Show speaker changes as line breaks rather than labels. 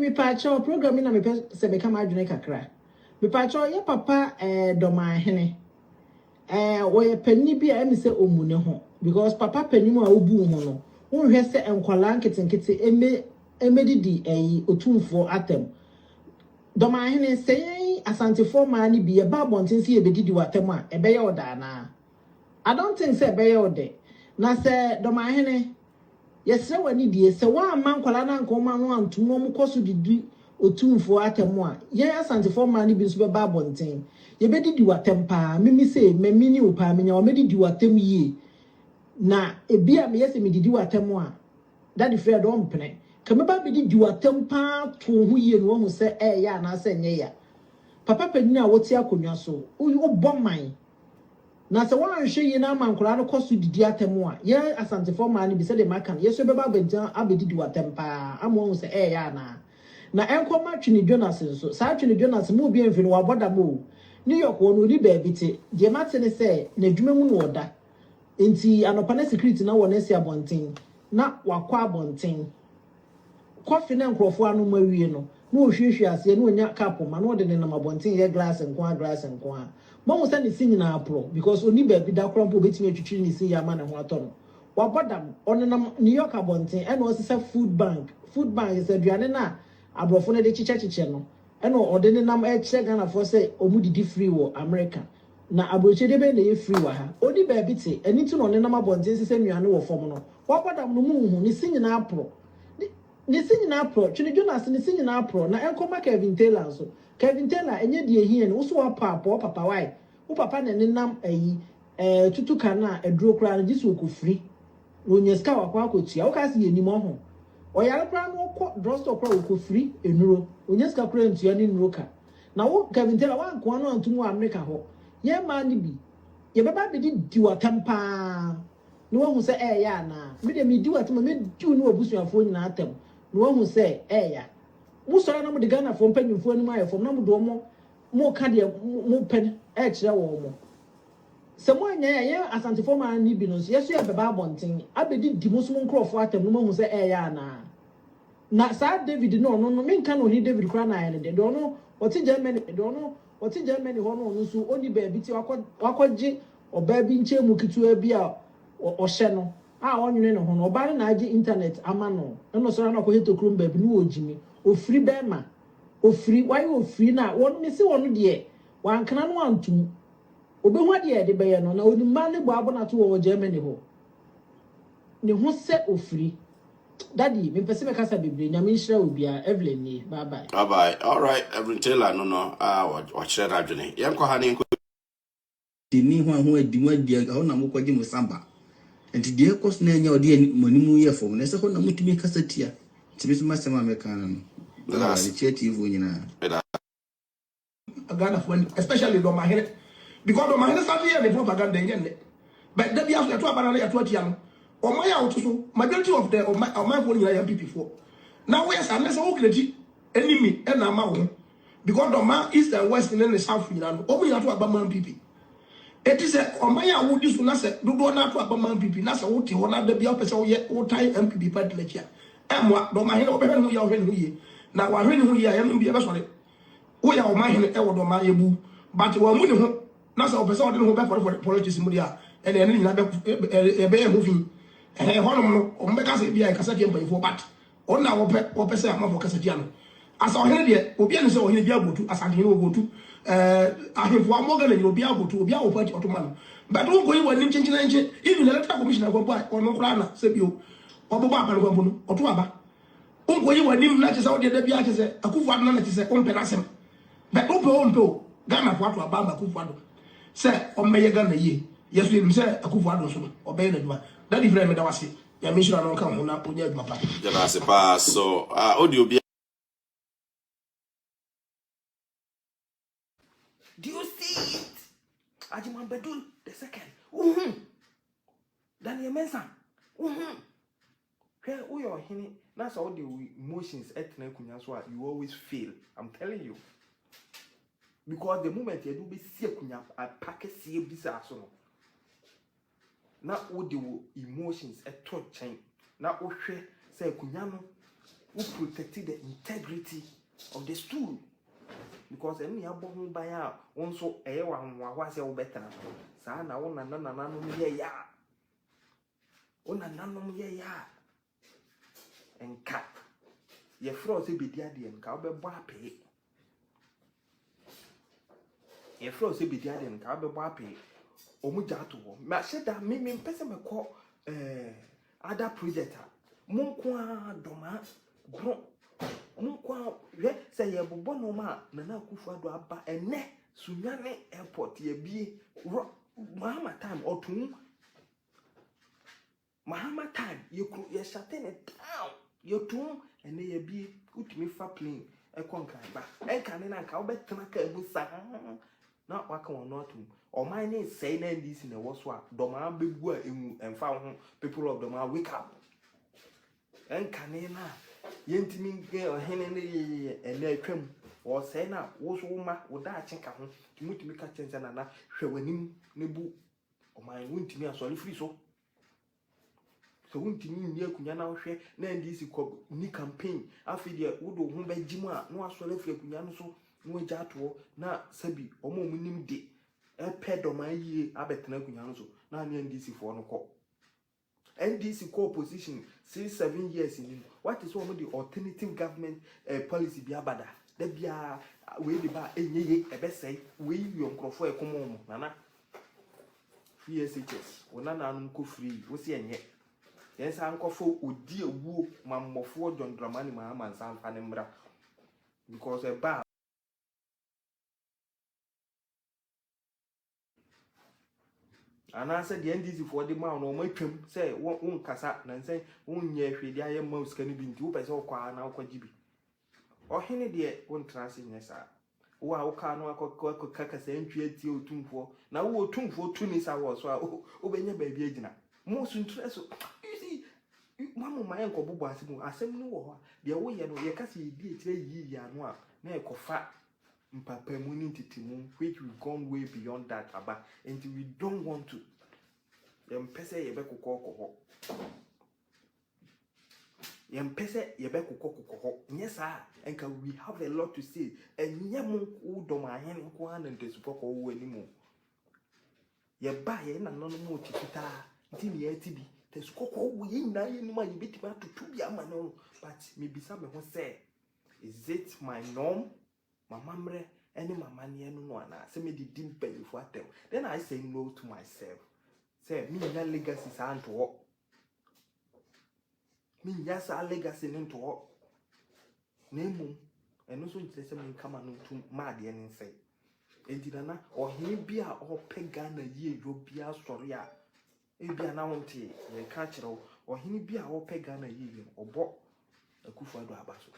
me pacho program na me se be kama adwene kakra. Me pacho ye papa Dormaahene. We panni bi a me se omune ho because papa panni mu a obu ho no. Wonhwe se enkwala nketenkete emedidi Otumfuor atem. Dormaahene say Asantefoɔ ma ni bi e ba bonten se ebedidi watem a ebeye oda na. I don't think say ebeye ode. Na se Dormaahene yesre wani die se wa man kwala na nkoma no antumo mu koso didi Otumfuor atem a ye Asantefoɔ ma ni bi nso be ba bonten ye bedidi watem pa mimi se memini upa menya o medidi watem yie na ebi a me yese medidi watem a daddy Fred don pene kameba bedidi watem pa to ho yie no hu se ya na se nye ya papa panyin a woti akonwa so wo boman na se wan hwe yi na mankora no koso didi atem a ye Asantefoɔ ma ni bi se de makan ye so be ba bentan abedidi watem pa amo hu se ya na enkoma twini Jonas so sa twini Jonas mu bi enfi no waboda mo New York wonu ni baby te de matene se na dwuma mu no oda enti anopa na security na wona si abonten na wakwa abonten coffee na nkrofo anu mawie no na ohwehwe ase na onya cup ma na ode ne na abonten ye glass nko a mo mo se ne sin na apro because oni baby da krompo betimi atwitwi ne sin ya ma na ho ato no wabodam onenam New York abonten e na o se food bank is aduane na abrofo na de chiche no eno odene nam eche Ghana for say omudidi free wo America na abroche de be na ye free wa ha odi ba bite eni tu no ne nam abonten sese nuane wo fom no wabodam no mu hu ni sinyina apro ni sinyina apro twene Jonas ni sinyina apro na enkoma Kevin Taylor so Kevin Taylor enye de ehie no so wa papa why wo papa na ne nam ayi tutuka na eduro kra na jisu okofri onyeska wakwa akotua wo ka se ye nim ho oyare pra no ko drugstore kwa okofri enuro onyeska kra ntua ni nroka na wo Kevin Taylor wa nko no antumu America ho ye ma ni bi ye beba be di watampa no wo hu se ya na me de me di watam me di no abusuafo nyina atam no wo hu se ya wo soro na mo de Ghana fo mpanyimfo ani ma ye fo na mo do mo ka de mo pen kire wo mo se mo anya ye Asantefoɔ ma ni bi no so yeso ye beba abonten abedi di mo so mo nkrofo atam no mo hu se ya na sa David no me nka no ni David kra na ya de no oti Germany ho no so oni ba bi ti wakɔgye oba bi nche mu kitu bi a ɔhye no a onwene ne ho no oba na age internet ama no no so na akɔhye tokrom ba bi no ojimi ofiri be ma ofiri why ofiri na won me se won de wankana no antum obehu de de be ye no na oni ma ne bo abona to wɔ Germany ho ne ho se ofiri Daddy, me pese me kasa bebre nyame nhira obia Evelyn ni bye bye.
All right, Evelyn Taylor no watch that adwene. Yanko ha ne
ni ho adi mu adi ho na mokwaje mo samba. Enti de ekos na nya odi manimu ye fom na se ho na mutumi kasa tia. Tibi so masema me kan no. The creative nyina.
Ghana for especially Dormaahene because Dormaahene started here the propaganda again. But the bias to abana ya to atia no. Omaya otuso majority of the my phone ya MP4 now where's unless o kredi enemy e na ma wo because Dormaahene east and west in the south you know omo ya to abama MPP it is omaya wo disu na se dodo na to abama MPP na se wo ti ho na da bia pese wo ye wo tai MPP party la chia emwa Dormaahene wo be hwe no ya hwe no ye na wa hwe no ye ya no bia be sore wo ya Dormaahene e wo Dormaahene bu but wo mu ne ho na se o pese wo de no be for politics mu dia ene ene nyina be e moving honum no ombeka se bia kasa die mpanifo but onna wo pese amafo kasa dia no asa ohene de obi ane se ohene bia botu asa de wo botu ahefo amoga na obi abotu obi awo party otomano but wo goyi wani chenchina nche even electoral commissioner go boy ono kra na se bio obobo akan go no oto aba wo goyi wani na che se wo de da bia che se akufo adona na che se ompe na sem but ompe Ghana fo ato aba akufo ado se omeye Ghana ye yesu ni se akufo ado so obey na duma that is very medawasi ya mishura no kan hona onya aduma pa
jana se pa so audio bi.
Do you see it? Ajiman Bedul the second. Daniel Mensah. Where we are hini that's all the emotions etna kunya so you always feel. I'm telling you. Because the moment you do be see kunya pack see bisa so no. Na all the emotions eto chain. Na o hwe say kunya no who protected the integrity of the stool. Because any above by out, also a one was your better. Sana one and none, ya. One and none, ya. And cat. Ye froze be daddy and cowbell bappy. Ye froze be daddy and cowbell bappy. Omujato. Ma said that me person me call other projector. Monkwa doma bro. Monkwa ye say ye bobo no ma Nana Akufo-Addo aba ene Sunyane airport ye bi Mahama time Otum Mahama time ye shutting it down. You too, and they be put me for plane a conquer back. And can I call back to my cabusa? Not what on not to. Or my name saying this in a waswa. Doma big word and found people of Doma wake up. And can I now? Yentimin girl henny and they come or say now was woman would that check out to make a chance and another showing nibu or my wound to me a solid free so. So wontimi nni akunya na wohwe na ndisi ko ni campaign afide wodo ho bagim a no asole fre akunya no so no agya to na sabi omo munim de epe doma yie abetena akunya no so na ne ndisi fo no ko ndc co opposition 6-7 years in what is one of the alternative government policy bi abada da bia we de ba enyeye ebesai we yonkrofo ekomo nana PSHS wona nanum ko free wo se enye yes, Uncle for dear woo, Mamma for John Dramani, Mamma, and San Fanembra. Because a bar. And I said, the end is for the man or my trim, say, one cassa, and say, 1 year, the I am most can be 2 pesos qua now, Kwajibi. Or Henny dear, one transit, yes, sir. Wow, canoa cock cacas and create you Otumfuor. Now, Otumfuor 2 minutes hours, so obey your baby. Most interesting. Mama my uncle Bobo asem no wo de wo ye no ye kase ye di etire yi ya no a na e kofa mpapa mu ni titimu which we gone way beyond that aba and we don't want to yem pese ye be kokoko yem pese ye be kokoko yes enka we have a lot to say enye mu Dormaahene nko an ntesupoko wo animu ye ba ye na no mu tikita ntimi ye tibi there's cocoa we na you bit to be a man, but maybe some who say, is it my norm? My mamre, any my money, no one. Say me didn't pay for them. Then I say no to myself. Say me na legacy is to work. Me yes a legacy into work. Name and also say me come on to mad and say. And didn't or he be a or pagan a year you be a story. Ebi anawonte ye ka kire or hini bia wo pega na yiye obo Akufo-Addo abaso